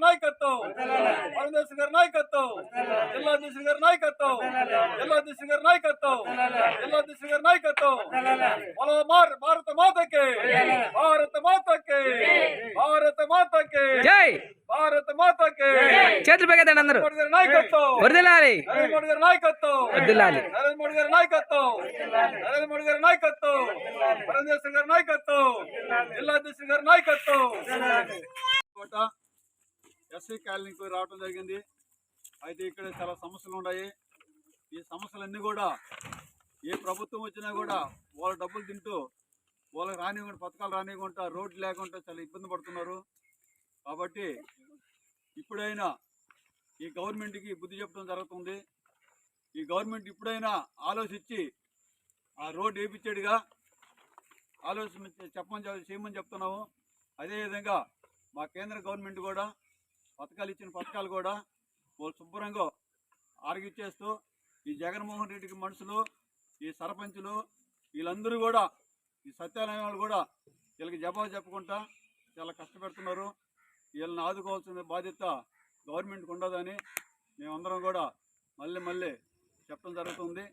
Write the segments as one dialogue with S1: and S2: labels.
S1: నాయకత్వం వరుణేశ్వర గారి నాయకత్వం జిల్లాధీశులు గారి నాయకత్వం జిల్లాధీశులు గారి నాయకత్వం జిల్లాధీశులు గారి నాయకత్వం భారత మాతకి భారత మాతకి భారత మాతకి భారత మాతకి
S2: చేతులు పెగదండి అందరూ
S1: నాయకత్వం
S2: వర్ధిల్లాలి
S1: నరేంద్ర మోడీ గారి నాయకత్వం
S2: వర్ధిల్లాలి
S1: నరేంద్ర మోడీ గారి నాయకత్వం నరేంద్ర మోడీ గారి నాయకత్వం వరుణేశ్వర గారి నాయకత్వం జిల్లాధీశులు గారి నాయకత్వం ఎస్సీ కాలనీకి రావడం జరిగింది. అయితే ఇక్కడ చాలా సమస్యలు ఉన్నాయి. ఈ సమస్యలన్నీ కూడా ఏ ప్రభుత్వం వచ్చినా కూడా వాళ్ళ డబ్బులు తింటూ వాళ్ళకి రానివ్వకుండా పథకాలు రానివ్వకుండా రోడ్లు లేకుండా చాలా ఇబ్బంది పడుతున్నారు. కాబట్టి ఇప్పుడైనా ఈ గవర్నమెంట్కి బుద్ధి చెప్పడం జరుగుతుంది. ఈ గవర్నమెంట్ ఇప్పుడైనా ఆలోచించి ఆ రోడ్డు వేయించాడుగా చేయమని చెప్తున్నాము. అదేవిధంగా మా కేంద్ర గవర్నమెంట్ కూడా ఇచ్చిన పథకాలు కూడా వాళ్ళు శుభ్రంగా ఆరగిచ్చేస్తూ ఈ జగన్మోహన్ రెడ్డికి మనుషులు ఈ సర్పంచులు వీళ్ళందరూ కూడా ఈ సత్యాలయం వాళ్ళు కూడా వీళ్ళకి జవాబు చెప్పకుండా చాలా కష్టపెడుతున్నారు. వీళ్ళని ఆదుకోవాల్సిన బాధ్యత గవర్నమెంట్కి ఉండదని మేమందరం కూడా మళ్ళీ చెప్పడం జరుగుతుంది.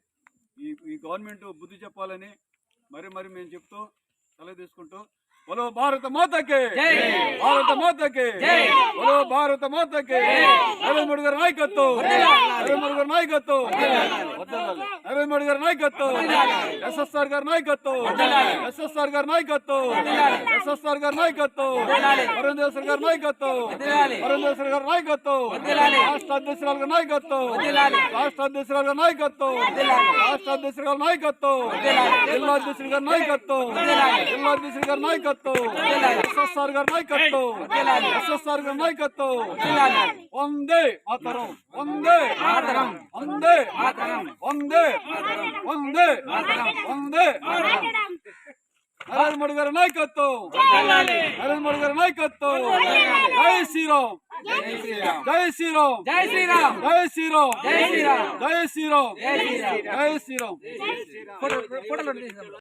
S1: ఈ గవర్నమెంట్ బుద్ధి చెప్పాలని మరి మేము చెప్తూ సెలవు తీసుకుంటూ बोलो भारत माता के भारत माता के बोलो भारत माता के नरेंद्र मोदी गाరి నాయకత్వం నరేంద్ర మోడీ గారి నాయకత్వం నరేంద్ర మోడీ గారి నాయకత్వం ఎస్ఎస్ఆర్ గారి నాయకత్వం ఎస్ఎస్ఆర్ గారి నాయకత్వం ఎస్ఎస్ఆర్ గారి నాయకత్వం వరుణేశ్వర గారి నాయకత్వం వరుణేశ్వర గారి నాయకత్వం రాష్ట్ర అధ్యక్షురాలు గారి నాయకత్వం రాష్ట్ర అధ్యక్షురాలు గారి నాయకత్వం రాష్ట్ర అధ్యక్షుల గారి నాయకత్వం జిల్లాధ్యక్షుల గారి నాయకత్వం జిల్లాధ్యక్షుల గారి నాయకత్వం ఎస్ఎస్ఆర్ గారి నాయకత్వం ఎస్ఎస్ఆర్ గారి నాయకత్వం వందే మాతరం వందే మాతరం వందే మాతరం వందే వందే వందే నరేంద్ర మోడీ గారి నాయకత్వం నరేంద్ర మోడీ గారి నాయకత్వం జై శ్రీరామ్ జై శ్రీరామ్ జై శ్రీరామ్ జై శ్రీరామ్ జై శ్రీరామ్ జై శ్రీరామ్ జై శ్రీరామ్